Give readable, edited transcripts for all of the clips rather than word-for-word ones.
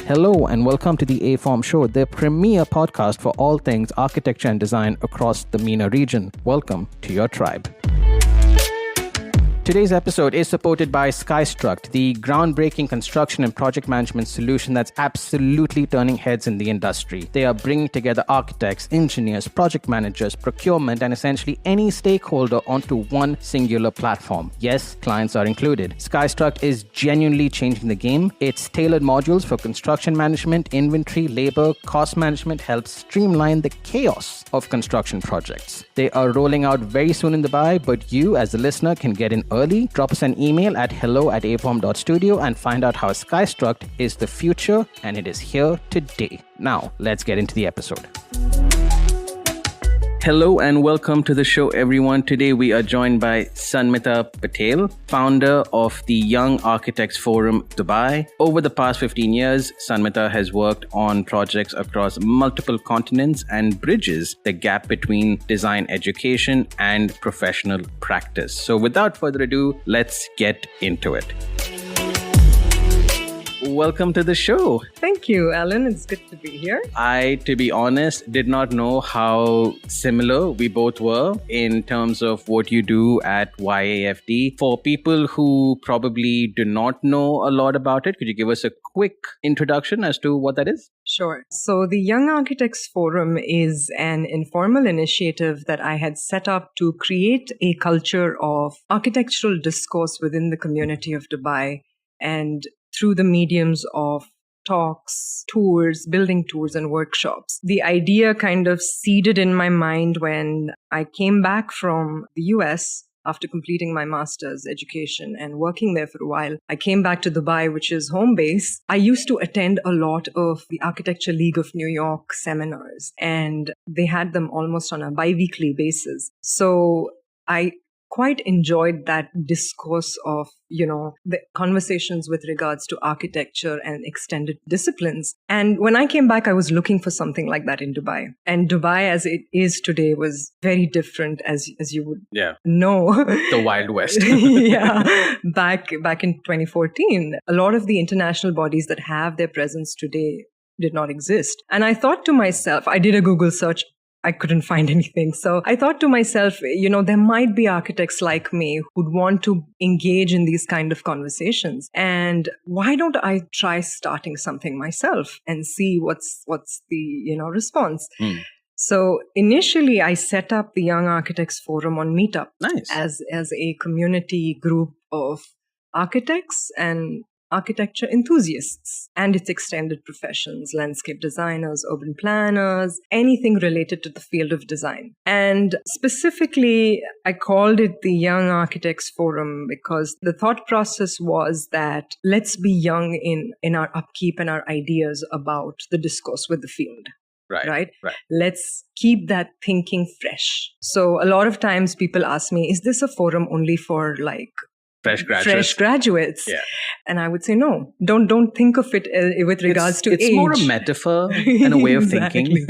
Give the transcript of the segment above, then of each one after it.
Hello and welcome to the aForm Show, the premier podcast for all things architecture and design across the MENA region. Welcome to your tribe. Today's episode is supported by SkyStruct, the groundbreaking construction and project management solution that's absolutely turning heads in the industry. They are bringing together architects, engineers, project managers, procurement, and essentially any stakeholder onto one singular platform. Yes, clients are included. SkyStruct is genuinely changing the game. Its tailored modules for construction management, inventory, labor, cost management help streamline the chaos of construction projects. They are rolling out very soon in Dubai, but you as a listener can get in early. Drop us an email at hello@aform.studio and find out how SkyStruct is the future, and it is here today. Now, let's get into the episode. Hello and welcome to the show, everyone. Today we are joined by Sanmita Patel, founder of the Young Architects Forum Dubai. Over the past 15 years, Sanmita has worked on projects across multiple continents and bridges the gap between design education and professional practice. So without further ado, let's get into it. Welcome to the show. Thank you, Alan. It's good to be here. I, to be honest, did not know how similar we both were in terms of what you do at YAFD. For people who probably do not know a lot about it, could you give us a quick introduction as to what that is? Sure. So the Young Architects Forum is an informal initiative that I had set up to create a culture of architectural discourse within the community of Dubai, and through the mediums of talks, tours, building tours, and workshops. The idea kind of seeded in my mind when I came back from the US after completing my master's education and working there for a while. I came back to Dubai, which is home base. I used to attend a lot of the Architecture League of New York seminars, and they had them almost on a bi-weekly basis. So I quite enjoyed that discourse of, the conversations with regards to architecture and extended disciplines. And when I came back, I was looking for something like that in Dubai. And Dubai, as it is today, was very different, as you would know. The Wild West. Yeah. Back in 2014, a lot of the international bodies that have their presence today did not exist. And I thought to myself, I did a Google search. I couldn't find anything. So I thought to myself, there might be architects like me who'd want to engage in these kind of conversations. And why don't I try starting something myself and see what's the, response? So initially I set up the Young Architects Forum on Meetup. Nice. as a community group of architects and architecture enthusiasts and its extended professions, landscape designers, urban planners, anything related to the field of design. And specifically, I called it the Young Architects Forum because the thought process was that let's be young in our upkeep and our ideas about the discourse with the field. Right. Let's keep that thinking fresh. So a lot of times people ask me, is this a forum only for fresh graduates? Yeah. And I would say, no, don't think of it with regards to age. It's more a metaphor and a way of thinking.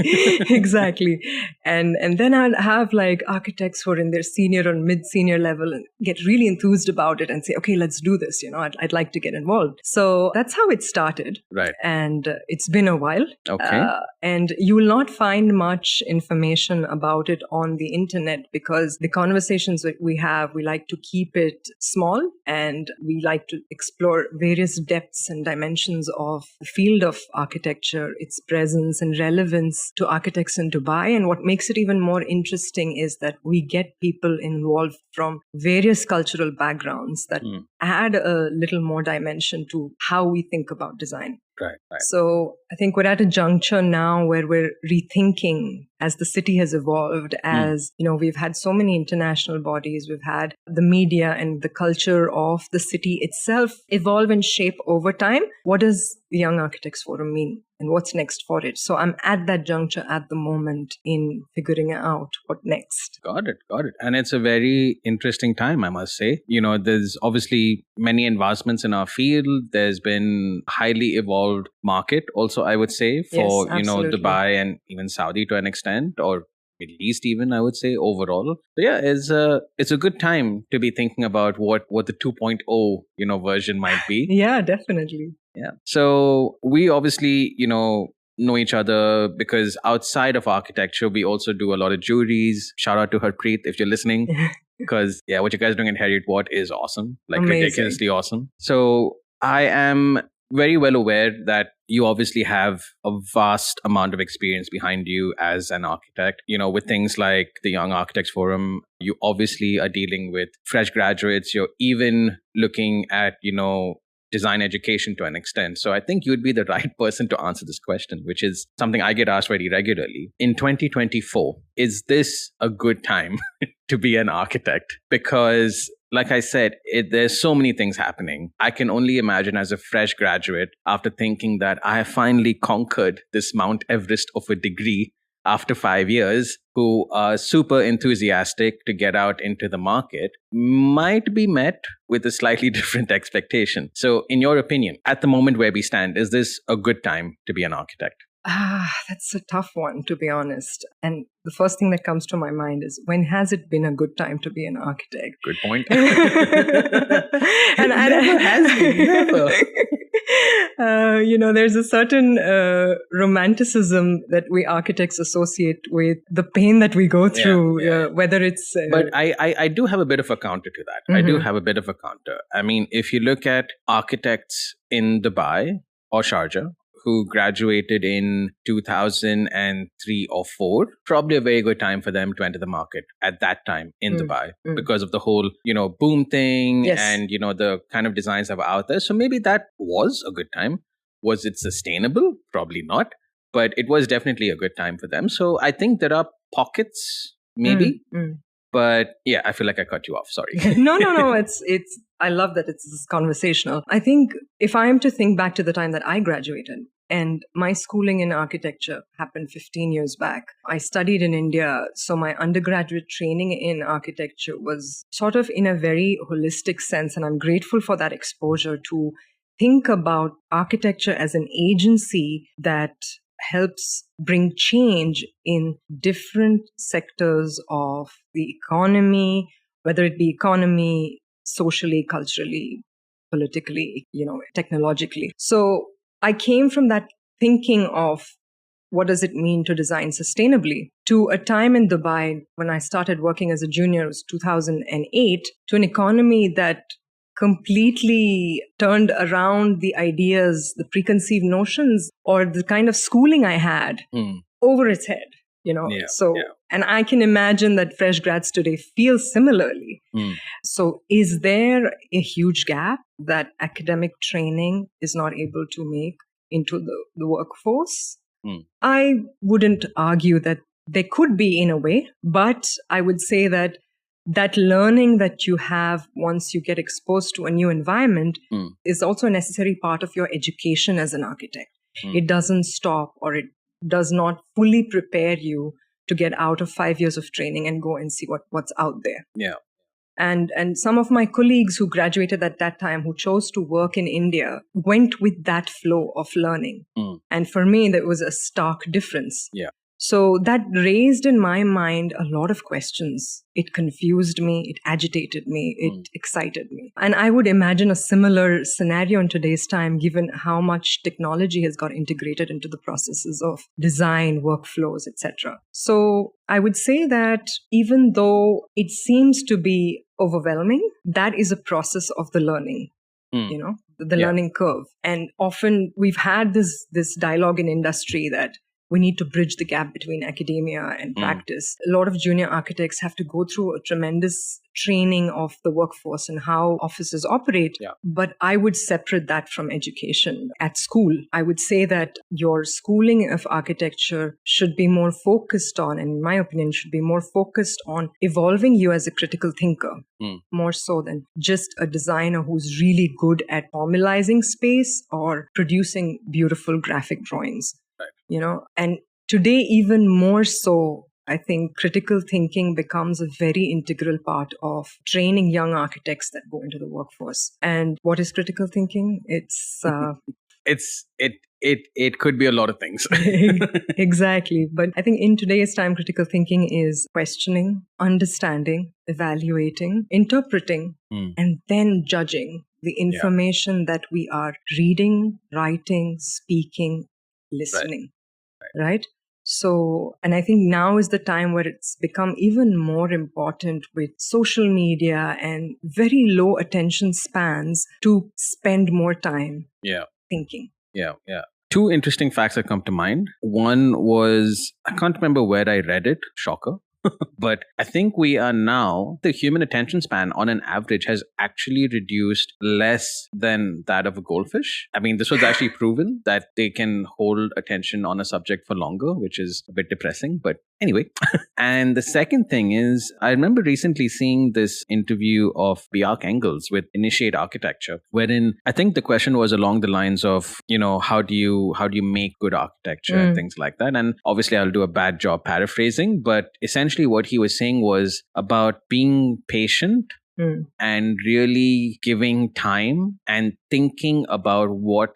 Exactly. And then I'll have architects who are in their senior or mid-senior level and get really enthused about it and say, okay, let's do this. I'd like to get involved. So that's how it started. Right. And it's been a while. Okay. And you will not find much information about it on the internet because the conversations that we have, we like to keep it small. And we like to explore various depths and dimensions of the field of architecture, its presence and relevance to architects in Dubai. And what makes it even more interesting is that we get people involved from various cultural backgrounds that add a little more dimension to how we think about design. Right. So I think we're at a juncture now where we're rethinking as the city has evolved, as, we've had so many international bodies, we've had the media and the culture of the city itself evolve and shape over time. What does the Young Architects Forum mean? And what's next for it? So I'm at that juncture at the moment in figuring out what next. Got it. And it's a very interesting time, I must say. There's obviously many advancements in our field. There's been highly evolved market also, I would say, for, yes, Dubai and even Saudi to an extent, or Middle East even, I would say, overall. So yeah, it's a good time to be thinking about what the 2.0, version might be. Yeah, definitely. Yeah. So we obviously, know each other because outside of architecture, we also do a lot of juries. Shout out to Harpreet if you're listening. Because, what you guys are doing at Harriet Watt is awesome. Like, amazing. Ridiculously awesome. So I am very well aware that you obviously have a vast amount of experience behind you as an architect. With things like the Young Architects Forum, you obviously are dealing with fresh graduates. You're even looking at, design education to an extent. So I think you'd be the right person to answer this question, which is something I get asked very regularly. In 2024, is this a good time to be an architect? Because like I said, there's so many things happening. I can only imagine as a fresh graduate, after thinking that I have finally conquered this Mount Everest of a degree after 5 years, who are super enthusiastic to get out into the market, might be met with a slightly different expectation. So in your opinion, at the moment where we stand, is this a good time to be an architect? That's a tough one, to be honest. And the first thing that comes to my mind is, when has it been a good time to be an architect? Good point. And never has been, never. There's a certain romanticism that we architects associate with the pain that we go through, whether it's... But I do have a bit of a counter to that. Mm-hmm. I do have a bit of a counter. I mean, if you look at architects in Dubai or Sharjah, who graduated in 2003 or 4, probably a very good time for them to enter the market at that time in Dubai because of the whole, boom thing and, the kind of designs that were out there. So maybe that was a good time. Was it sustainable? Probably not. But it was definitely a good time for them. So I think there are pockets, maybe. But yeah, I feel like I cut you off. Sorry. No. It's. I love that it's conversational. I think if I am to think back to the time that I graduated, and my schooling in architecture happened 15 years back. I studied in India, so my undergraduate training in architecture was sort of in a very holistic sense, and I'm grateful for that exposure to think about architecture as an agency that helps bring change in different sectors of the economy, whether it be economy, socially, culturally, politically, technologically. So I came from that thinking of what does it mean to design sustainably to a time in Dubai when I started working as a junior, it was 2008, to an economy that completely turned around the ideas, the preconceived notions, or the kind of schooling I had over its head, And I can imagine that fresh grads today feel similarly. So is there a huge gap that academic training is not able to make into the workforce? I wouldn't argue that there could be in a way, but I would say that learning that you have once you get exposed to a new environment is also a necessary part of your education as an architect. It doesn't stop, or it does not fully prepare you to get out of 5 years of training and go and see what's out there. Yeah. And some of my colleagues who graduated at that time, who chose to work in India, went with that flow of learning. And for me, there was a stark difference. Yeah. So that raised in my mind a lot of questions. It confused me, it agitated me, it excited me. And I would imagine a similar scenario in today's time, given how much technology has got integrated into the processes of design, workflows, etc. So I would say that even though it seems to be overwhelming, that is a process of the learning. The learning curve. And often we've had this dialogue in industry that we need to bridge the gap between academia and practice. A lot of junior architects have to go through a tremendous training of the workforce and how offices operate. Yeah. But I would separate that from education at school. I would say that your schooling of architecture should be more focused on, and in my opinion, should be more focused on evolving you as a critical thinker, more so than just a designer who's really good at formalizing space or producing beautiful graphic drawings. And today, even more so, I think critical thinking becomes a very integral part of training young architects that go into the workforce. And what is critical thinking? It's it could be a lot of things. Exactly. But I think in today's time, critical thinking is questioning, understanding, evaluating, interpreting, and then judging the information that we are reading, writing, speaking, listening, right? So, and I think now is the time where it's become even more important with social media and very low attention spans to spend more time thinking. Yeah. Two interesting facts that come to mind. One was, I can't remember where I read it, shocker. But I think we are now, the human attention span on an average has actually reduced less than that of a goldfish. I mean, this was actually proven that they can hold attention on a subject for longer, which is a bit depressing, but anyway. And the second thing is, I remember recently seeing this interview of Bjarke Engels with Initiate Architecture, wherein I think the question was along the lines of, how do you make good architecture and things like that. And obviously I'll do a bad job paraphrasing, but essentially what he was saying was about being patient and really giving time and thinking about what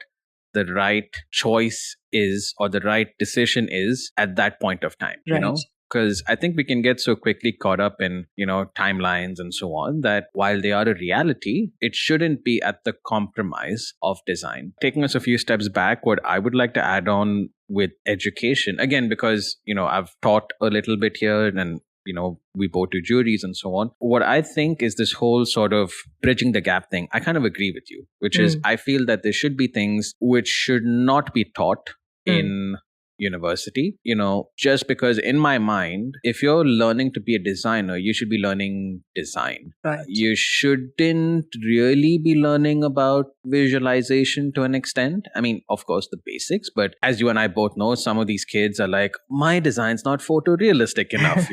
the right choice is or the right decision is at that point of time, Because I think we can get so quickly caught up in, timelines and so on, that while they are a reality, it shouldn't be at the compromise of design. Taking us a few steps back, what I would like to add on with education, again, because, I've taught a little bit here and, we both do juries and so on. What I think is this whole sort of bridging the gap thing. I kind of agree with you, which is I feel that there should be things which should not be taught in university, just because in my mind, if you're learning to be a designer, you should be learning design. Right. You shouldn't really be learning about visualization to an extent. I mean, of course, the basics, but as you and I both know, some of these kids are like, my design's not photorealistic enough,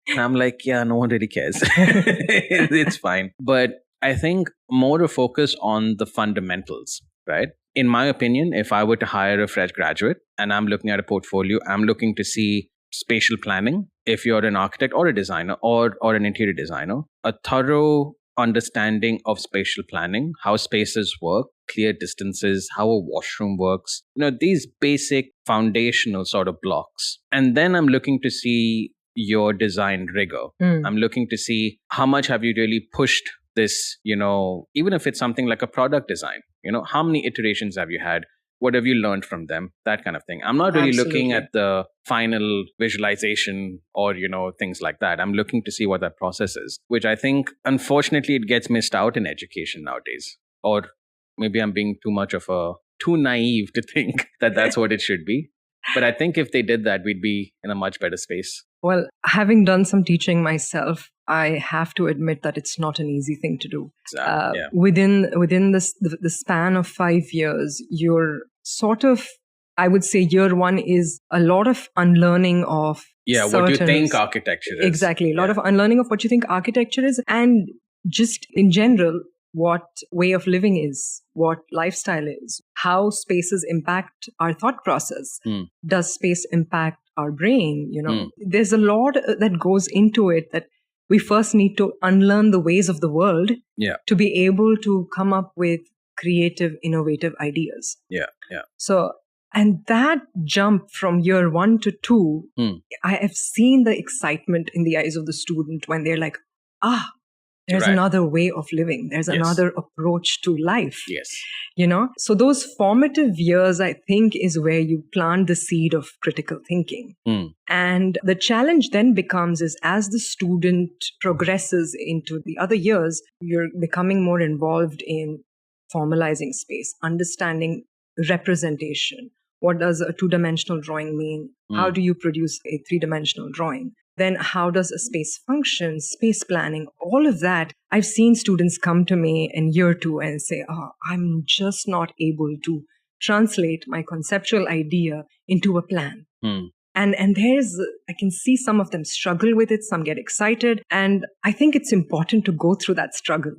And I'm like, yeah, no one really cares. It's fine. But I think more to focus on the fundamentals, right? In my opinion, if I were to hire a fresh graduate and I'm looking at a portfolio, I'm looking to see spatial planning. If you're an architect or a designer or an interior designer, a thorough understanding of spatial planning, how spaces work, clear distances, how a washroom works, these basic foundational sort of blocks. And then I'm looking to see your design rigor. I'm looking to see how much have you really pushed this, even if it's something like a product design, how many iterations have you had? What have you learned from them? That kind of thing. I'm not really looking at the final visualization or, things like that. I'm looking to see what that process is, which I think, unfortunately, it gets missed out in education nowadays. Or maybe I'm being too naive to think that that's what it should be. But I think if they did that, we'd be in a much better space. Well, having done some teaching myself, I have to admit that it's not an easy thing to do. Within the span of 5 years, you're sort of, I would say year one is a lot of unlearning of what you think architecture is. Exactly. A lot of unlearning of what you think architecture is, and just in general, what way of living is, what lifestyle is, how spaces impact our thought process. Does space impact our brain? There's a lot that goes into it that we first need to unlearn the ways of the world to be able to come up with creative, innovative ideas. So, and that jump from year 1 to 2, I have seen the excitement in the eyes of the student when they're like, there's another way of living. There's another approach to life. Yes. So those formative years, I think, is where you plant the seed of critical thinking. And the challenge then becomes is as the student progresses into the other years, you're becoming more involved in formalizing space, understanding representation. What does a 2-dimensional drawing mean? How do you produce a 3-dimensional drawing? Then how does a space function, space planning, all of that. I've seen students come to me in year 2 and say, I'm just not able to translate my conceptual idea into a plan. And I can see some of them struggle with it, some get excited. And I think it's important to go through that struggle,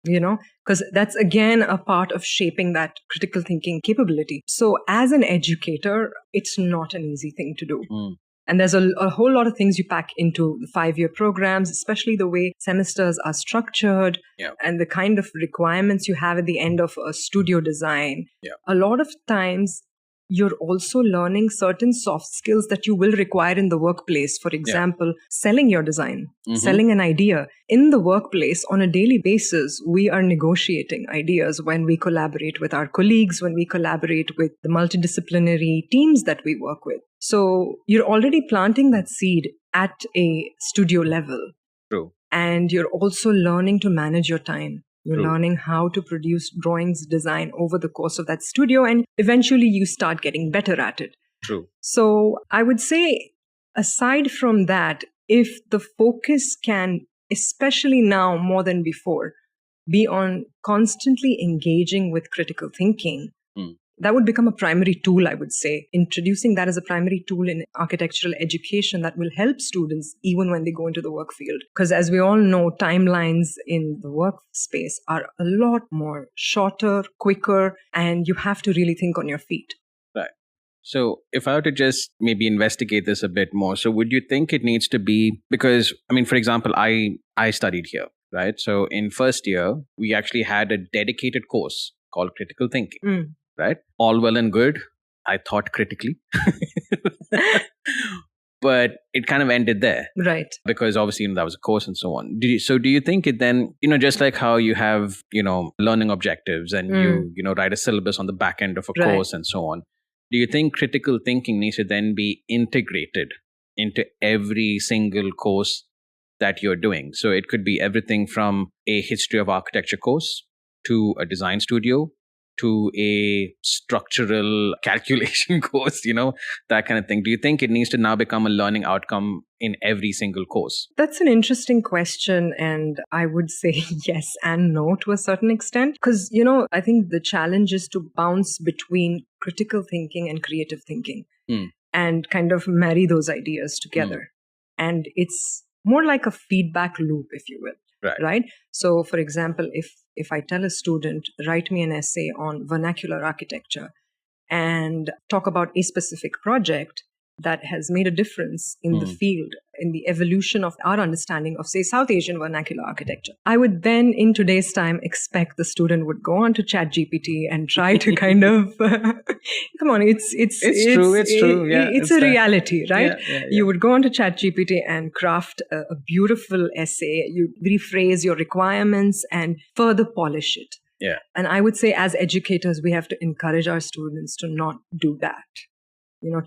because that's again a part of shaping that critical thinking capability. So as an educator, it's not an easy thing to do. And there's a whole lot of things you pack into the 5-year programs, especially the way semesters are structured and the kind of requirements you have at the end of a studio design. A lot of times you're also learning certain soft skills that you will require in the workplace. For example, selling your design, selling an idea. In the workplace, on a daily basis, we are negotiating ideas when we collaborate with our colleagues, when we collaborate with the multidisciplinary teams that we work with. So you're already planting that seed at a studio level. True. And you're also learning to manage your time. You're learning how to produce drawings, design over the course of that studio, and eventually you start getting better at it. True. So I would say, aside from that, if the focus can, especially now more than before, be on constantly engaging with critical thinking, that would become a primary tool, I would say. Introducing that as a primary tool in architectural education that will help students even when they go into the work field. Because as we all know, timelines in the workspace are a lot more shorter, quicker, and you have to really think on your feet. Right. So if I were to just maybe investigate this a bit more, so would you think it needs to be, because, I mean, for example, I studied here, right? So in first year, we actually had a dedicated course called critical thinking. Right? All well and good. I thought critically. But it kind of ended there. Right. Because obviously, that was a course and so on. Do you think it then, just like how you have, learning objectives and you write a syllabus on the back end of a course and so on. Do you think critical thinking needs to then be integrated into every single course that you're doing? So it could be everything from a history of architecture course to a design studio to a structural calculation course, that kind of thing. Do you think it needs to now become a learning outcome in every single course? That's an interesting question. And I would say yes and no to a certain extent. Because, I think the challenge is to bounce between critical thinking and creative thinking and kind of marry those ideas together. And it's more like a feedback loop, if you will. Right. So, for example, if I tell a student, write me an essay on vernacular architecture and talk about a specific project that has made a difference in the field, in the evolution of our understanding of, say, South Asian vernacular architecture, I would then, in today's time, expect the student would go on to ChatGPT and try to kind of, come on, it's true. Yeah, it's a reality, right? Yeah. You would go on to ChatGPT and craft a beautiful essay. You rephrase your requirements and further polish it. Yeah. And I would say, as educators, we have to encourage our students to not do that.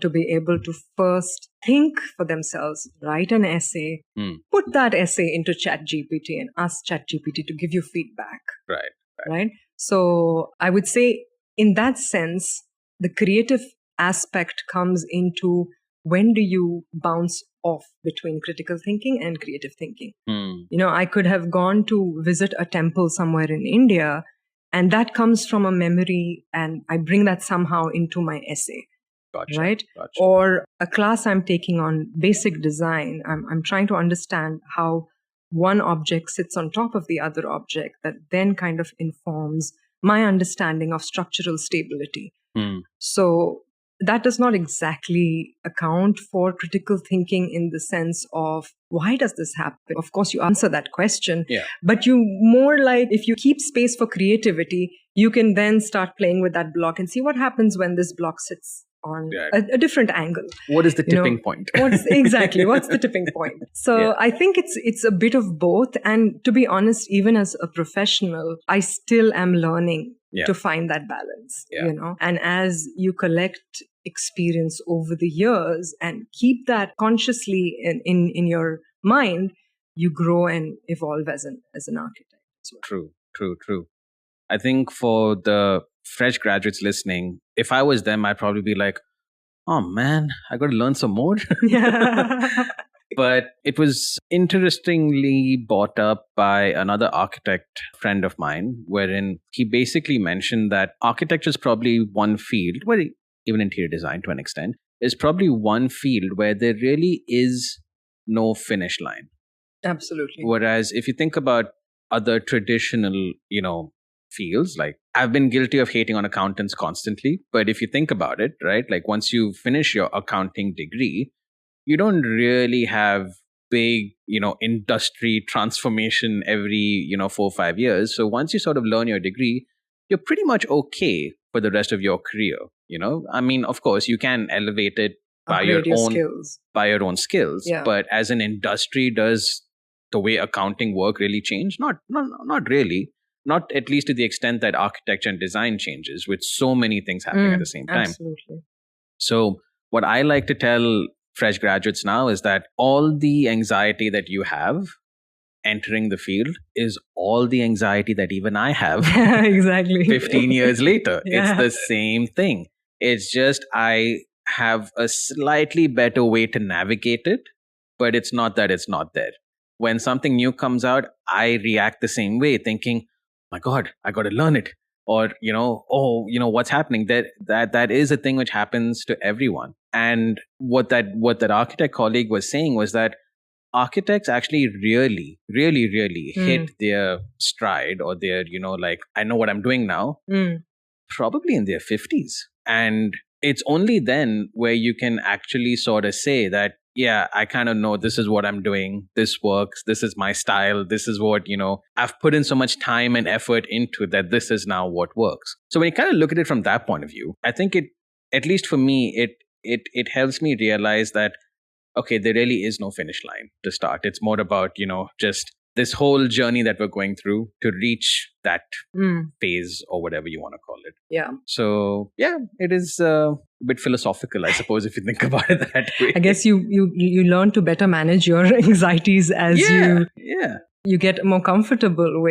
To be able to first think for themselves, write an essay, put that essay into ChatGPT and ask ChatGPT to give you feedback. Right. So I would say, in that sense, the creative aspect comes into when do you bounce off between critical thinking and creative thinking. I could have gone to visit a temple somewhere in India, and that comes from a memory, and I bring that somehow into my essay. Gotcha, right? Gotcha. Or a class I'm taking on basic design. I'm trying to understand how one object sits on top of the other object that then kind of informs my understanding of structural stability. So that does not exactly account for critical thinking in the sense of why does this happen? Of course, you answer that question, but you more like, if you keep space for creativity, you can then start playing with that block and see what happens when this block sits on a different angle. What is the tipping point? What's the tipping point? So I think it's a bit of both. And to be honest, even as a professional, I still am learning to find that balance, And as you collect experience over the years and keep that consciously in your mind, you grow and evolve as an architect as well. True. I think for the fresh graduates listening, if I was them, I'd probably be like, oh man, I got to learn some more. But it was interestingly brought up by another architect friend of mine, wherein he basically mentioned that architecture is probably one field, well, even interior design to an extent, is probably one field where there really is no finish line. Absolutely. Whereas if you think about other traditional, fields, like I've been guilty of hating on accountants constantly, but if you think about it, right, like once you finish your accounting degree, you don't really have big, industry transformation every, 4 or 5 years. So once you sort of learn your degree, you're pretty much okay for the rest of your career. I mean, of course, you can elevate it by Upgrade your own skills. by your own skills. Yeah. But as an industry, does the way accounting work really change? Not really. Not at least to the extent that architecture and design changes, with so many things happening at the same time. Absolutely. So what I like to tell fresh graduates now is that all the anxiety that you have entering the field is all the anxiety that even I have. Exactly. 15 years later. Yeah. It's the same thing. It's just I have a slightly better way to navigate it, but it's not that it's not there. When something new comes out, I react the same way, thinking, my God, I got to learn it. Or, what's happening? That is a thing which happens to everyone. And what that architect colleague was saying was that architects actually really, really, really hit their stride, or their, I know what I'm doing now, probably in their 50s. And it's only then where you can actually sort of say that, yeah, I kind of know this is what I'm doing. This works. This is my style. This is what, I've put in so much time and effort into that. This is now what works. So when you kind of look at it from that point of view, I think at least for me, it helps me realize that, okay, there really is no finish line to start. It's more about, just this whole journey that we're going through to reach that phase, or whatever you want to call it. Yeah. So, yeah, it is a bit philosophical, I suppose, if you think about it that way. I guess you learn to better manage your anxieties as you get more comfortable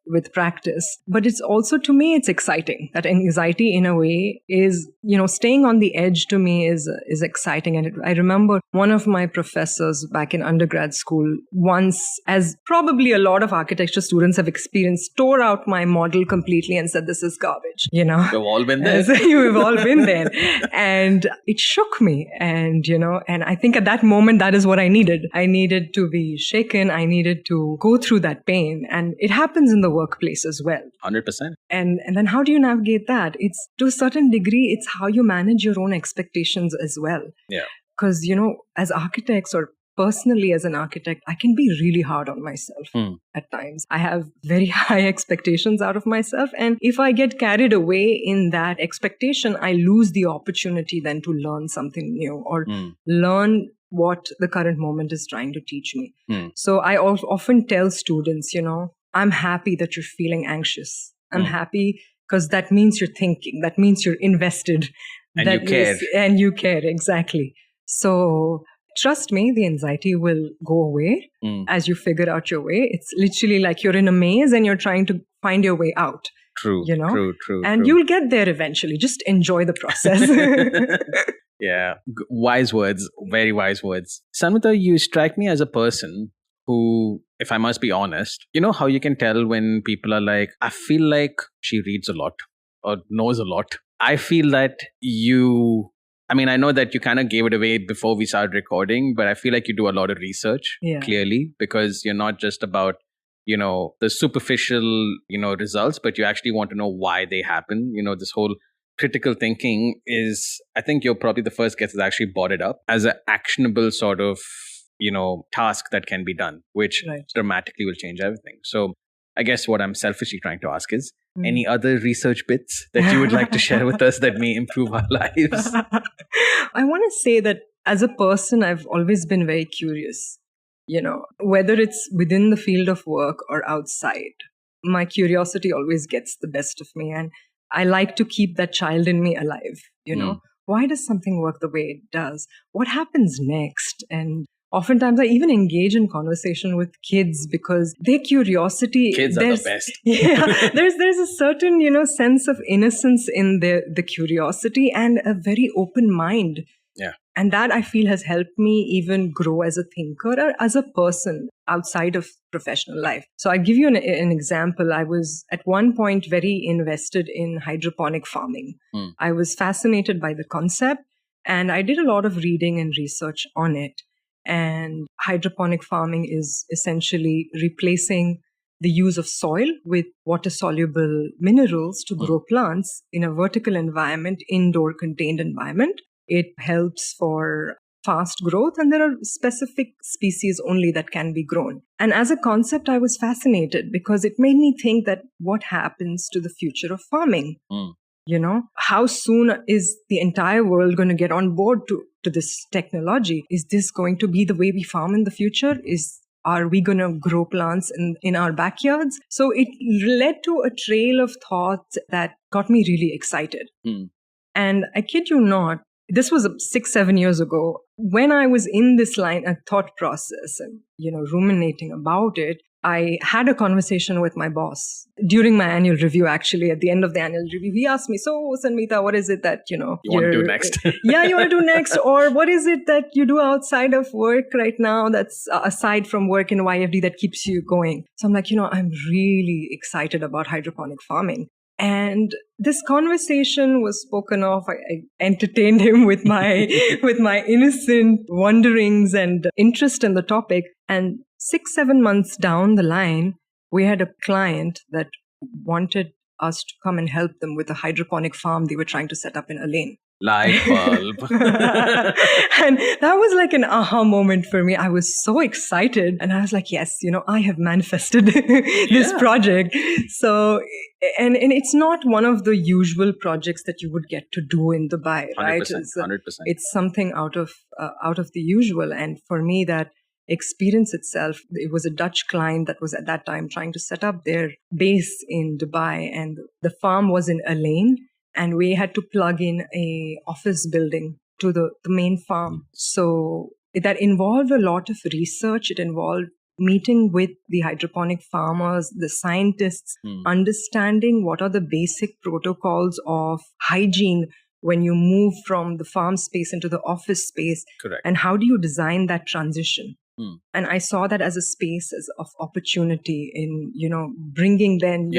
with practice. But it's also, to me, it's exciting. That anxiety, in a way, is, staying on the edge, to me is exciting. And I remember one of my professors back in undergrad school once, as probably a lot of architecture students have experienced, tore out my model completely and said, this is garbage. We've all been there. We've all been there. And it shook me. And, and I think at that moment, that is what I needed. I needed to be shaken. I needed to go through that pain. And it happens in the workplace as well. 100%. And then how do you navigate that? It's, to a certain degree, it's how you manage your own expectations as well. Yeah. Because, as architects, or personally as an architect, I can be really hard on myself at times. I have very high expectations out of myself. And if I get carried away in that expectation, I lose the opportunity then to learn something new, or learn what the current moment is trying to teach me. So I often tell students, I'm happy that you're feeling anxious. I'm happy because that means you're thinking. That means you're invested. And you care. And you care, exactly. So trust me, the anxiety will go away as you figure out your way. It's literally like you're in a maze and you're trying to find your way out. True. True. And you'll get there eventually. Just enjoy the process. Yeah. Wise words. Very wise words. Sanmita, you strike me as a person who, if I must be honest, how you can tell when people are like, I feel like she reads a lot or knows a lot. I feel that I know that you kind of gave it away before we started recording, but I feel like you do a lot of research, clearly, because you're not just about, the superficial, results, but you actually want to know why they happen. This whole critical thinking is, I think you're probably the first guest that actually brought it up as an actionable sort of, task that can be done, which dramatically will change everything. So I guess what I'm selfishly trying to ask is, any other research bits that you would like to share with us that may improve our lives? I want to say that as a person, I've always been very curious, whether it's within the field of work or outside. My curiosity always gets the best of me. And I like to keep that child in me alive, Why does something work the way it does? What happens next? And oftentimes I even engage in conversation with kids because their curiosity... Kids are the best. Yeah, there's a certain, sense of innocence in the curiosity and a very open mind. Yeah. And that I feel has helped me even grow as a thinker or as a person outside of professional life. So I give you an example. I was at one point very invested in hydroponic farming. I was fascinated by the concept and I did a lot of reading and research on it. And hydroponic farming is essentially replacing the use of soil with water-soluble minerals to grow plants in a vertical environment, indoor contained environment. It helps for fast growth and there are specific species only that can be grown. And as a concept, I was fascinated because it made me think that what happens to the future of farming? how soon is the entire world going to get on board to this technology? Is this going to be the way we farm in the future? Are we going to grow plants in our backyards? So it led to a trail of thought that got me really excited. And I kid you not, this was 6-7 years ago. When I was in this line of thought process and, ruminating about it, I had a conversation with my boss during my annual review, actually. At the end of the annual review, he asked me, so Sanmita, what is it that, you want to do next? Yeah, you want to do next? Or what is it that you do outside of work right now that's aside from work in YFD that keeps you going? So I'm like, I'm really excited about hydroponic farming. And this conversation was spoken of. I entertained him with my innocent wonderings and interest in the topic. And 6-7 months down the line, we had a client that wanted us to come and help them with a hydroponic farm they were trying to set up in Elaine. Light bulb. And that was like an aha moment for me. I was so excited. And I was like, yes, I have manifested this project. So, and it's not one of the usual projects that you would get to do in Dubai, right? 100%. It's something out of the usual. And for me, that experience itself, it was a Dutch client that was at that time trying to set up their base in Dubai. And the farm was in Elaine. And we had to plug in a office building to the main farm. So that involved a lot of research. It involved meeting with the hydroponic farmers, the scientists, understanding what are the basic protocols of hygiene when you move from the farm space into the office space. Correct. And how do you design that transition? And I saw that as a space of opportunity in, bringing then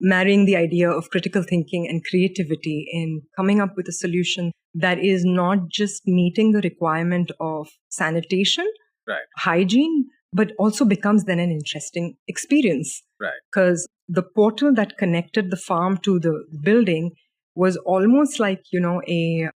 marrying the idea of critical thinking and creativity in coming up with a solution that is not just meeting the requirement of sanitation, hygiene, but also becomes then an interesting experience. Right. Because the portal that connected the farm to the building was almost like, a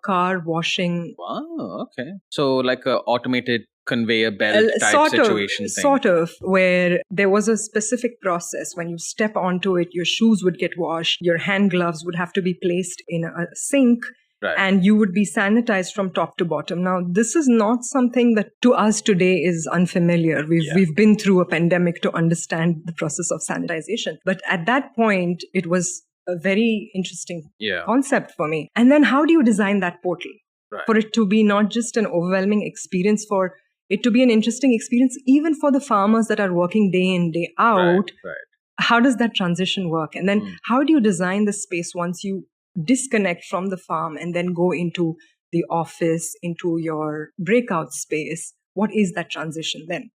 car washing. Wow, okay. So like a automated conveyor belt type situation thing. Sort of, where there was a specific process. When you step onto it, your shoes would get washed, your hand gloves would have to be placed in a sink, and you would be sanitized from top to bottom. Now, this is not something that to us today is unfamiliar. We've been through a pandemic to understand the process of sanitization. But at that point, it was a very interesting concept for me. And then how do you design that portal? For it to be not just an overwhelming experience, for it to be an interesting experience, even for the farmers that are working day in, day out. How does that transition work? And then how do you design the space once you disconnect from the farm and then go into the office, into your breakout space? What is that transition then?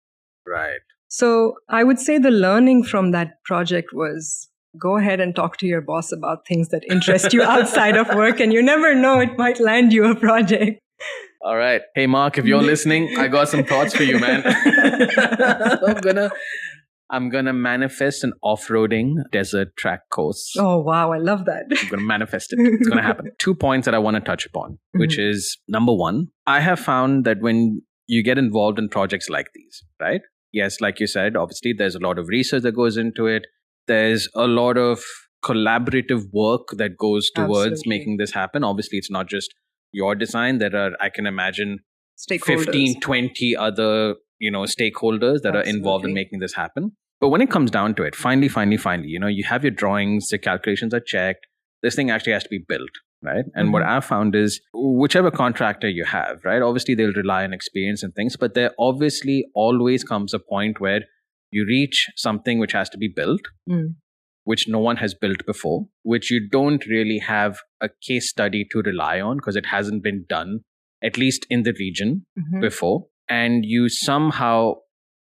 Right. So I would say the learning from that project was go ahead and talk to your boss about things that interest you outside of work, and you never know, it might land you a project. All right. Hey, Mark, if you're listening, I got some thoughts for you, man. I'm gonna manifest an off-roading desert track course. Oh, wow. I love that. I'm going to manifest it. It's going to happen. 2 points that I want to touch upon, which is number one, I have found that when you get involved in projects like these, right? Yes, like you said, obviously there's a lot of research that goes into it. There's a lot of collaborative work that goes towards making this happen. Obviously, it's not just your design. There are, I can imagine, 15, 20 other, stakeholders that are involved in making this happen. But when it comes down to it, finally, you have your drawings, the calculations are checked. This thing actually has to be built, right? And what I've found is whichever contractor you have, right? Obviously, they'll rely on experience and things, but there obviously always comes a point where you reach something which has to be built, which no one has built before, which you don't really have a case study to rely on because it hasn't been done, at least in the region before. And you somehow,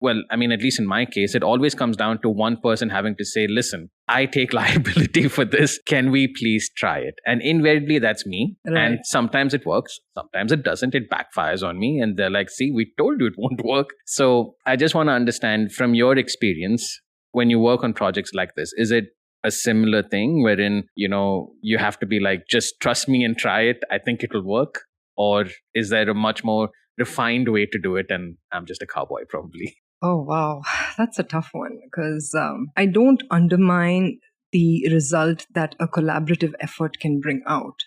well, I mean, at least in my case, it always comes down to one person having to say, listen, I take liability for this. Can we please try it? And invariably, that's me. Right. And sometimes it works. Sometimes it doesn't. It backfires on me. And they're like, see, we told you it won't work. So I just want to understand from your experience, when you work on projects like this, is it a similar thing wherein, you have to be like, just trust me and try it. I think it'll work. Or is there a much more refined way to do it? And I'm just a cowboy, probably. Oh, wow. That's a tough one because I don't undermine the result that a collaborative effort can bring out.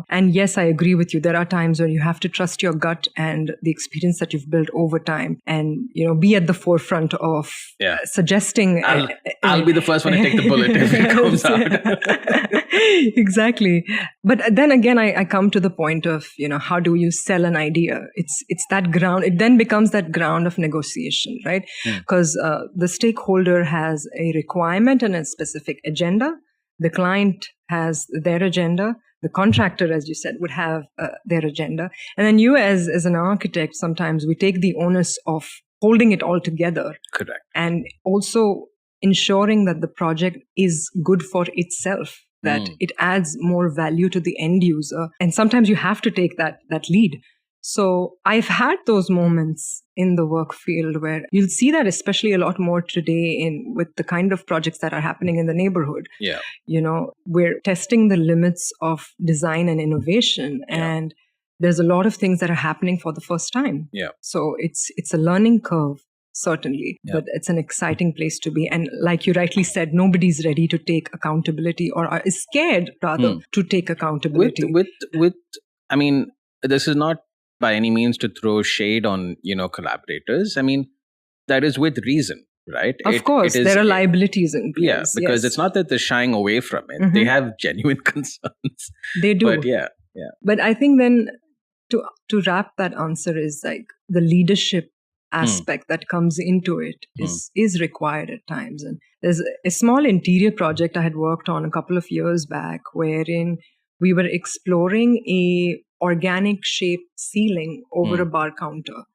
And yes, I agree with you. There are times when you have to trust your gut and the experience that you've built over time and, be at the forefront of suggesting. I'll be the first one to take the bullet if it comes out. Exactly. But then again, I come to the point of, how do you sell an idea? It's that ground. It then becomes that ground of negotiation, right? Because the stakeholder has a requirement and a specific agenda. The client has their agenda. The contractor, as you said, would have their agenda. And then you as an architect, sometimes we take the onus of holding it all together. Correct. And also ensuring that the project is good for itself, that it adds more value to the end user. And sometimes you have to take that lead. So I've had those moments in the work field where you'll see that especially a lot more today with the kind of projects that are happening in the neighborhood. Yeah. We're testing the limits of design and innovation, and there's a lot of things that are happening for the first time. Yeah. So it's a learning curve, certainly, but it's an exciting place to be. And like you rightly said, nobody's ready to take accountability or is scared rather to take accountability. I mean, this is not by any means to throw shade on, collaborators. I mean, that is with reason, right? Of course, there are liabilities in place. Yeah, because it's not that they're shying away from it. Mm-hmm. They have genuine concerns. They do. But yeah. But I think then to wrap that answer is like the leadership aspect that comes into it is required at times. And there's a small interior project I had worked on a couple of years back wherein we were exploring a organic shaped ceiling over a bar counter.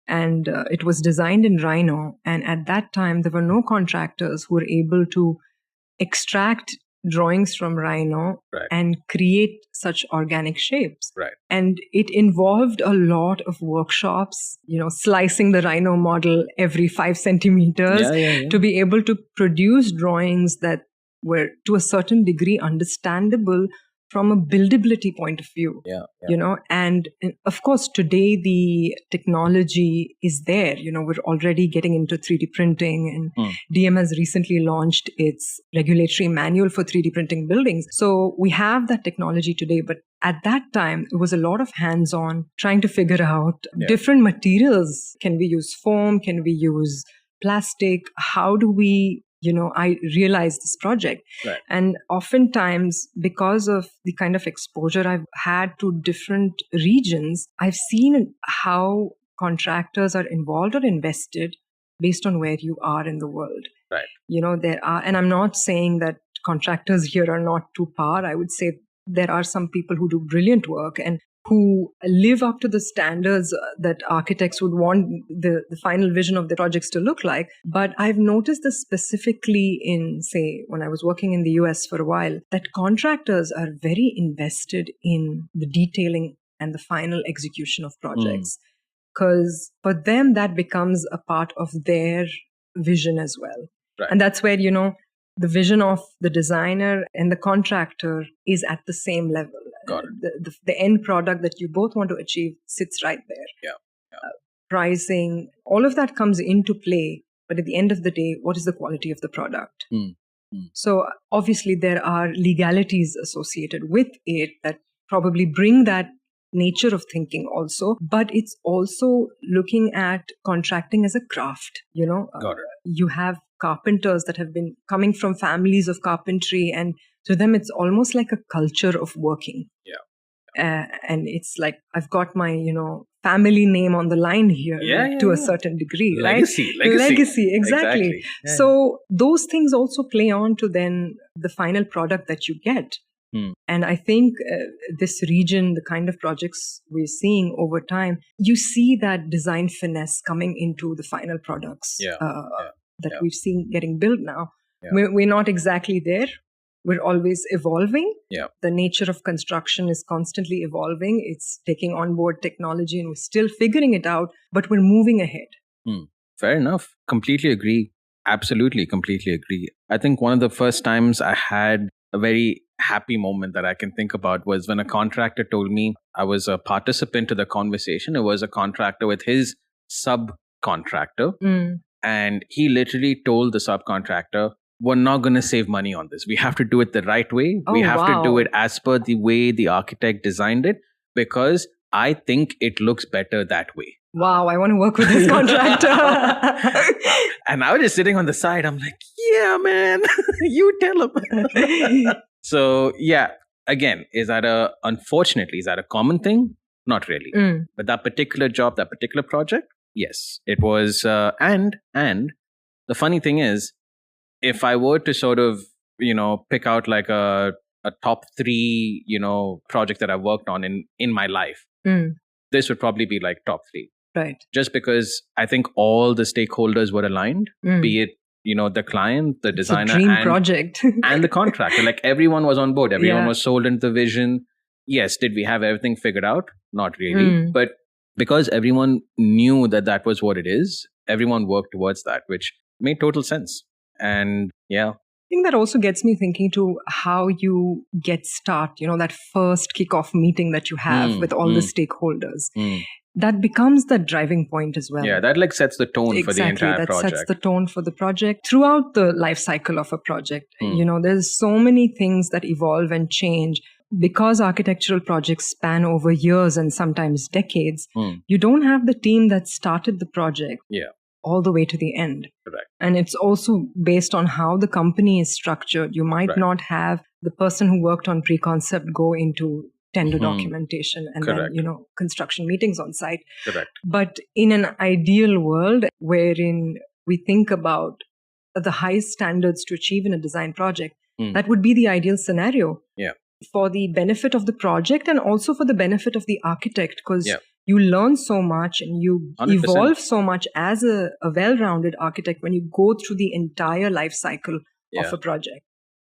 And it was designed in Rhino. And at that time, there were no contractors who were able to extract drawings from Rhino and create such organic shapes. Right. And it involved a lot of workshops, slicing the Rhino model every 5 centimeters to be able to produce drawings that were to a certain degree understandable from a buildability point of view, and of course, today the technology is there. We're already getting into 3D printing, and DM has recently launched its regulatory manual for 3D printing buildings. So we have that technology today, but at that time, it was a lot of hands-on trying to figure out different materials. Can we use foam? Can we use plastic? How do we I realized this project. Right. And oftentimes, because of the kind of exposure I've had to different regions, I've seen how contractors are involved or invested based on where you are in the world. Right. There are, and I'm not saying that contractors here are not to par. I would say there are some people who do brilliant work and who live up to the standards that architects would want the final vision of the projects to look like. But I've noticed this specifically in, say, when I was working in the US for a while, that contractors are very invested in the detailing and the final execution of projects. Because for them, that becomes a part of their vision as well. Right. And that's where, the vision of the designer and the contractor is at the same level. Got it. The end product that you both want to achieve sits right there. Yeah. Pricing, all of that comes into play. But at the end of the day, what is the quality of the product? So obviously there are legalities associated with it that probably bring that nature of thinking also, but it's also looking at contracting as a craft. Got it. You have carpenters that have been coming from families of carpentry, and to them it's almost like a culture of working. And it's like I've got my family name on the line here to a certain degree. Legacy. Exactly. Yeah. So those things also play on to then the final product that you get. And I think this region, the kind of projects we're seeing over time, you see that design finesse coming into the final products that we've seen getting built now. We're not exactly there. We're always evolving. The nature of construction is constantly evolving. It's taking on board technology and we're still figuring it out, but we're moving ahead. Fair enough. Completely agree. Absolutely, completely agree. I think one of the first times I had a very happy moment that I can think about was when a contractor told me, I was a participant to the conversation. It was a contractor with his subcontractor. And he literally told the subcontractor, we're not going to save money on this. We have to do it the right way. We have to do it as per the way the architect designed it, because I think it looks better that way. Wow, I want to work with this contractor. And I was just sitting on the side. I'm like, yeah, man, you tell him. So yeah, again, unfortunately, is that a common thing? Not really. But that particular job, that particular project, yes, it was. And the funny thing is, if I were to sort of, pick out like a top 3, project that I've worked on in my life, this would probably be like top 3. Right. Just because I think all the stakeholders were aligned, be it, the client, the designer, dream project. and the contractor. Like everyone was on board. Everyone was sold into the vision. Yes, did we have everything figured out? Not really. But because everyone knew that was what it is, everyone worked towards that, which made total sense. And yeah. I think that also gets me thinking to how you get started, that first kickoff meeting that you have with all the stakeholders. That becomes the driving point as well. Yeah, that like sets the tone for the entire project. That sets the tone for the project throughout the life cycle of a project. There's so many things that evolve and change. Because architectural projects span over years and sometimes decades, you don't have the team that started the project all the way to the end. Correct. And it's also based on how the company is structured. You might not have the person who worked on pre-concept go into tender documentation and then, construction meetings on site. Correct. But in an ideal world wherein we think about the highest standards to achieve in a design project, that would be the ideal scenario. Yeah. For the benefit of the project and also for the benefit of the architect, because you learn so much and you 100%. Evolve so much as a well-rounded architect when you go through the entire life cycle of a project.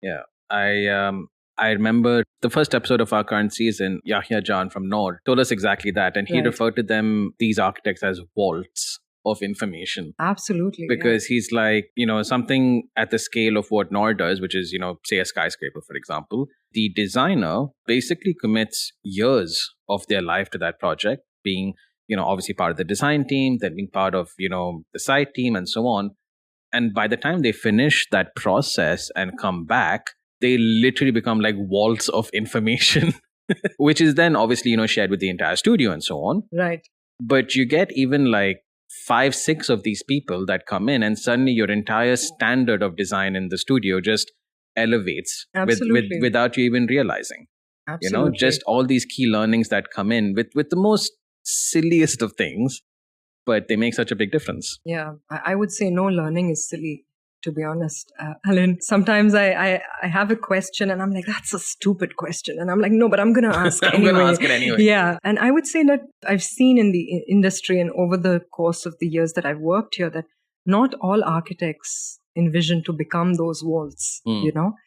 Yeah. I remember the first episode of our current season, Yahya Jan from Nord told us exactly that. And he referred to these architects as vaults of information. Absolutely. Because he's like, something at the scale of what Nord does, which is, say a skyscraper, for example, the designer basically commits years of their life to that project, being, obviously part of the design team, then being part of, the site team and so on. And by the time they finish that process and come back, they literally become like vaults of information, which is then obviously, shared with the entire studio and so on. Right. But you get even like 5-6 of these people that come in, and suddenly your entire standard of design in the studio just elevates without you even realizing. Absolutely. Just all these key learnings that come in with the most silliest of things, but they make such a big difference. Yeah, I would say no learning is silly, to be honest, Alan. Sometimes I have a question and I'm like, that's a stupid question. And I'm like, no, but I'm going to ask anyway. I'm going to ask it anyway. Yeah. And I would say that I've seen in the industry and over the course of the years that I've worked here that not all architects envision to become those vaults,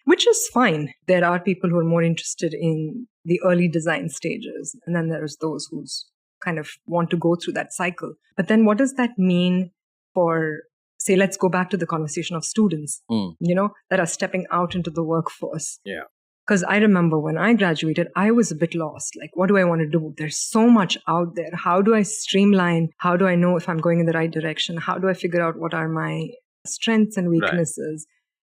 which is fine. There are people who are more interested in the early design stages. And then there's those who's kind of want to go through that cycle. But then what does that mean for, say, let's go back to the conversation of students, that are stepping out into the workforce. Yeah. Because I remember when I graduated, I was a bit lost. Like, what do I want to do? There's so much out there. How do I streamline? How do I know if I'm going in the right direction? How do I figure out what are my strengths and weaknesses?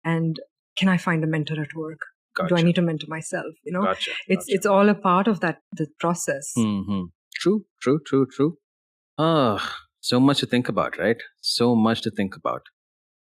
Right. And can I find a mentor at work? Gotcha. Do I need to mentor myself? Gotcha. It's all a part of the process. Mm-hmm. True. So much to think about, right? So much to think about.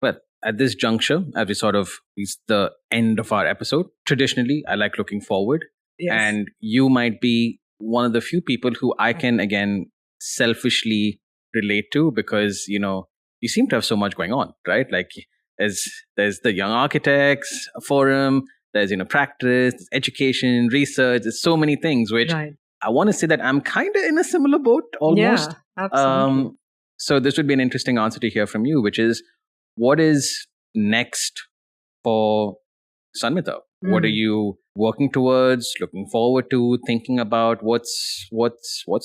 But at this juncture, as we sort of reach the end of our episode, traditionally, I like looking forward. Yes. And you might be one of the few people who I can, again, selfishly relate to because, you seem to have so much going on, right? Like there's the Young Architects Forum, there's, practice, education, research, there's so many things, which I want to say that I'm kind of in a similar boat almost. Yeah, absolutely. So this would be an interesting answer to hear from you, which is, what is next for Sanmita? What are you working towards, looking forward to, thinking about? What's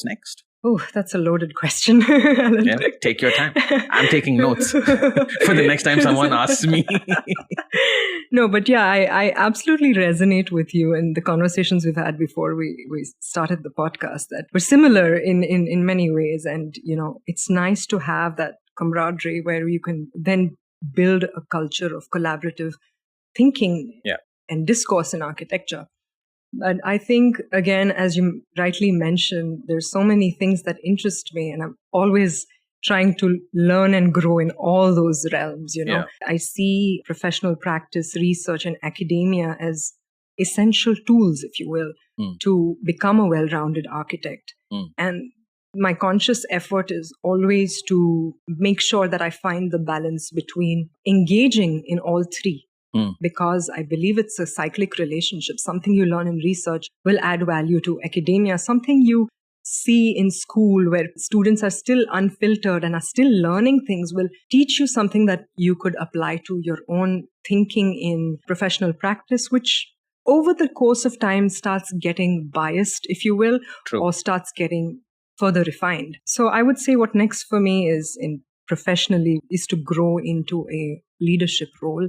next? Oh, that's a loaded question. Yeah, take your time. I'm taking notes for the next time someone asks me. No, but yeah, I absolutely resonate with you in the conversations we've had before we started the podcast that we're similar in many ways. And, it's nice to have that camaraderie where you can then build a culture of collaborative thinking and discourse in architecture. But I think, again, as you rightly mentioned, there's so many things that interest me, and I'm always trying to learn and grow in all those realms. I see professional practice, research, and academia as essential tools, if you will, to become a well-rounded architect. And my conscious effort is always to make sure that I find the balance between engaging in all three. Because I believe it's a cyclic relationship. Something you learn in research will add value to academia. Something you see in school where students are still unfiltered and are still learning things will teach you something that you could apply to your own thinking in professional practice, which over the course of time starts getting biased, if you will, or starts getting further refined. So I would say what next for me is professionally is to grow into a leadership role,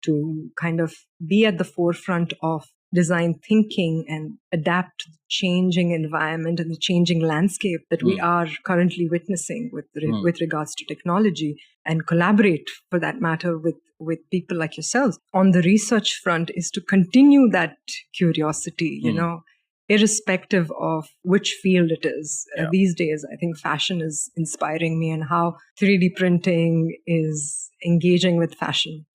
to kind of be at the forefront of design thinking and adapt to the changing environment and the changing landscape that we are currently witnessing with regards to technology, and collaborate, for that matter, with people like yourselves. On the research front is to continue that curiosity, irrespective of which field it is. These days, I think fashion is inspiring me, and how 3D printing is engaging with fashion.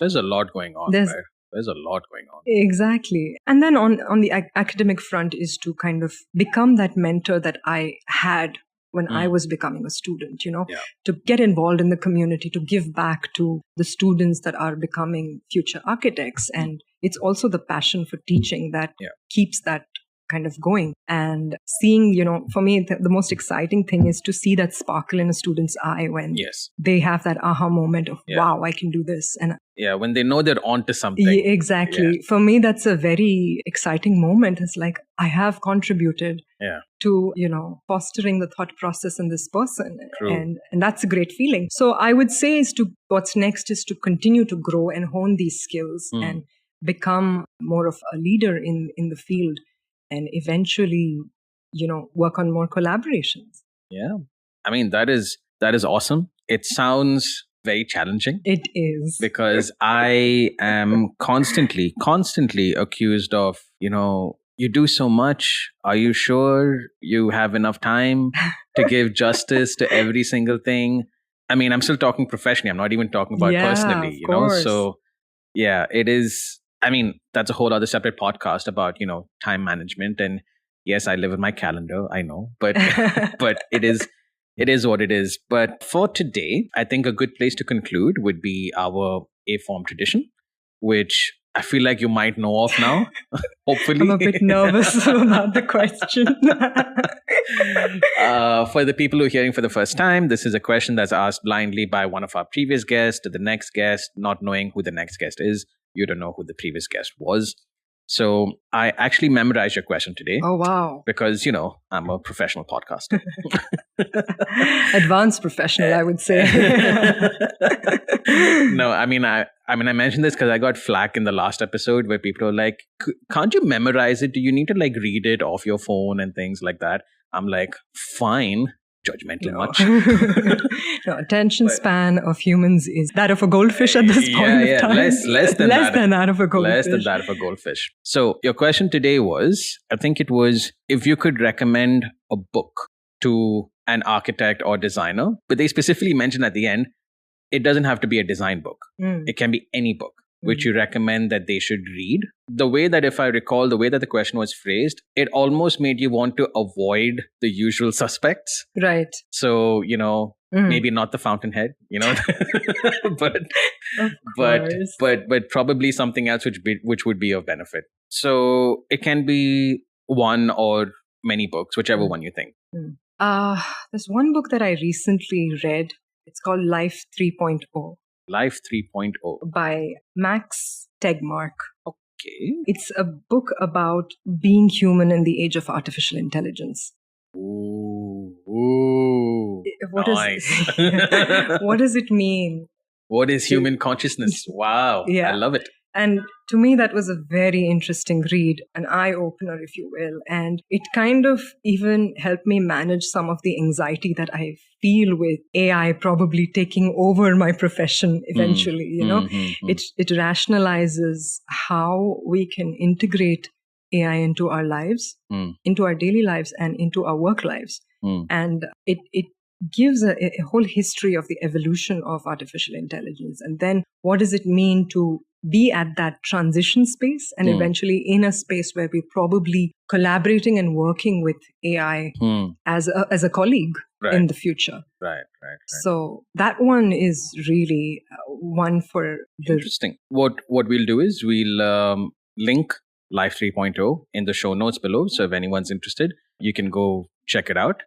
There's a lot going on, right? There's a lot going on. Exactly. And then on the academic front is to kind of become that mentor that I had when I was becoming a student, to get involved in the community, to give back to the students that are becoming future architects. And it's also the passion for teaching that keeps that kind of going. And seeing, for me, the most exciting thing is to see that sparkle in a student's eye when they have that aha moment of, wow, I can do this. And when they know they're onto something. Exactly. For me, that's a very exciting moment. It's like, I have contributed to, fostering the thought process in this person. And that's a great feeling. So I would say what's next is to continue to grow and hone these skills and become more of a leader in the field, and eventually, work on more collaborations. Yeah. I mean, that is awesome. It sounds very challenging. It is. Because I am constantly accused of, you do so much. Are you sure you have enough time to give justice to every single thing? I mean, I'm still talking professionally. I'm not even talking about personally, So it is. I mean, that's a whole other separate podcast about, time management. And yes, I live in my calendar, I know, but but it is what it is. But for today, I think a good place to conclude would be our aForm tradition, which I feel like you might know of now, hopefully. I'm a bit nervous about the question. For the people who are hearing for the first time, this is a question that's asked blindly by one of our previous guests to the next guest, not knowing who the next guest is. You don't know who the previous guest was. So I actually memorized your question today. Oh, wow. Because, I'm a professional podcaster. Advanced professional, I would say. No, I mentioned this because I got flack in the last episode where people are like, can't you memorize it? Do you need to read it off your phone and things like that? I'm like, fine. Judgmental much. No, attention span of humans is that of a goldfish at this point of time. Less than that of a goldfish. Less than that of a goldfish. So your question today was, I think it was, if you could recommend a book to an architect or designer, but they specifically mentioned at the end, it doesn't have to be a design book. It can be any book which you recommend that they should read. The way that, if I recall, the way that the question was phrased, it almost made you want to avoid the usual suspects. Right. So, maybe not the Fountainhead, but probably something else which would be of benefit. So it can be one or many books, whichever one you think. There's one book that I recently read. It's called Life 3.0. Life 3.0 by Max Tegmark. Okay. It's a book about being human in the age of artificial intelligence. Ooh, Nice. What does it mean? What is human consciousness? Wow. Yeah. I love it. And to me, that was a very interesting read, an eye-opener, if you will. And it kind of even helped me manage some of the anxiety that I feel with AI probably taking over my profession eventually. It rationalizes how we can integrate AI into our lives, into our daily lives, and into our work lives. And it gives a whole history of the evolution of artificial intelligence. And then what does it mean to be at that transition space and eventually in a space where we're probably collaborating and working with AI as a colleague in the future. Right. So that one is really one for the... Interesting. What we'll do is we'll link Life 3.0 in the show notes below. So if anyone's interested, you can go check it out.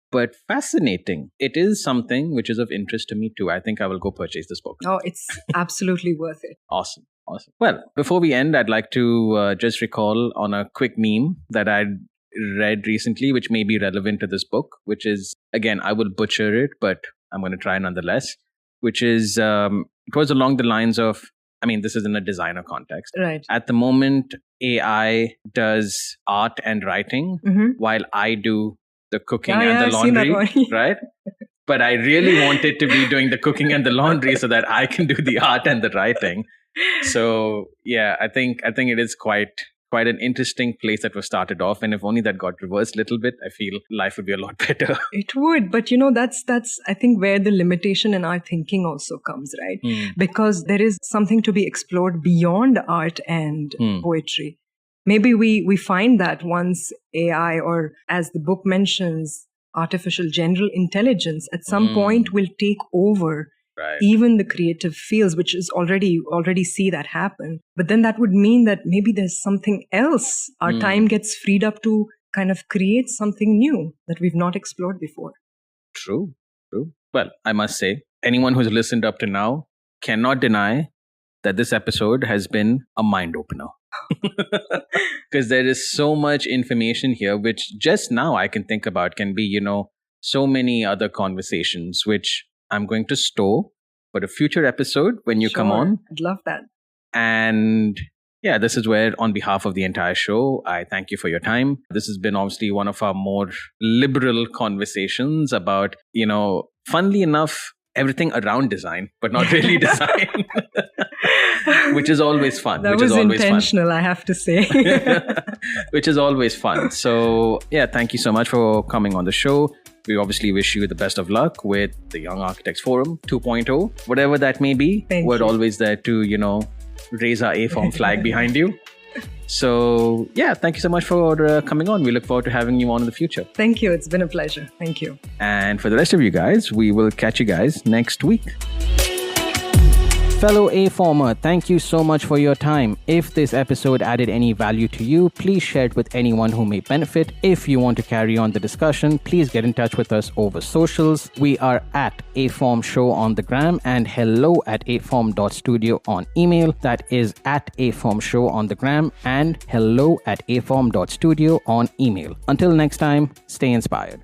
But fascinating. It is something which is of interest to me too. I think I will go purchase this book. Oh, it's absolutely worth it. Awesome. Well, before we end, I'd like to just recall on a quick meme that I'd read recently, which may be relevant to this book, which is, again, I will butcher it, but I'm going to try nonetheless, which is, it was along the lines of, I mean, this is in a designer context. Right. At the moment, AI does art and writing while I do the cooking and the laundry, right? But I really want it to be doing the cooking and the laundry so that I can do the art and the writing. So yeah, I think it is quite an interesting place that was started off. And if only that got reversed a little bit, I feel life would be a lot better. It would. But that's I think where the limitation in our thinking also comes, right? Because there is something to be explored beyond art and poetry. Maybe we find that once AI, or as the book mentions, artificial general intelligence at some point will take over even the creative fields, which is already see that happen. But then that would mean that maybe there's something else. Our time gets freed up to kind of create something new that we've not explored before. True. Well, I must say, anyone who's listened up to now cannot deny that this episode has been a mind opener. Because there is so much information here, which just now I can think about can be, so many other conversations, which I'm going to store for a future episode when you come on. I'd love that. And yeah, this is where, on behalf of the entire show, I thank you for your time. This has been obviously one of our more liberal conversations about, funnily enough, everything around design, but not really design. Which is always fun. That was intentional, I have to say. Which is always fun. So yeah, thank you so much for coming on the show. We obviously wish you the best of luck with the Young Architects Forum 2.0, whatever that may be. We're always there to, raise our aForm flag behind you. So yeah, thank you so much for coming on. We look forward to having you on in the future. Thank you. It's been a pleasure. Thank you. And for the rest of you guys, we will catch you guys next week. Fellow aFormer, thank you so much for your time. If this episode added any value to you, please share it with anyone who may benefit. If you want to carry on the discussion, please get in touch with us over socials. We are at aForm Show on the gram and hello@aform.studio on email. That is at aForm Show on the gram and hello@aform.studio on email. Until next time, stay inspired.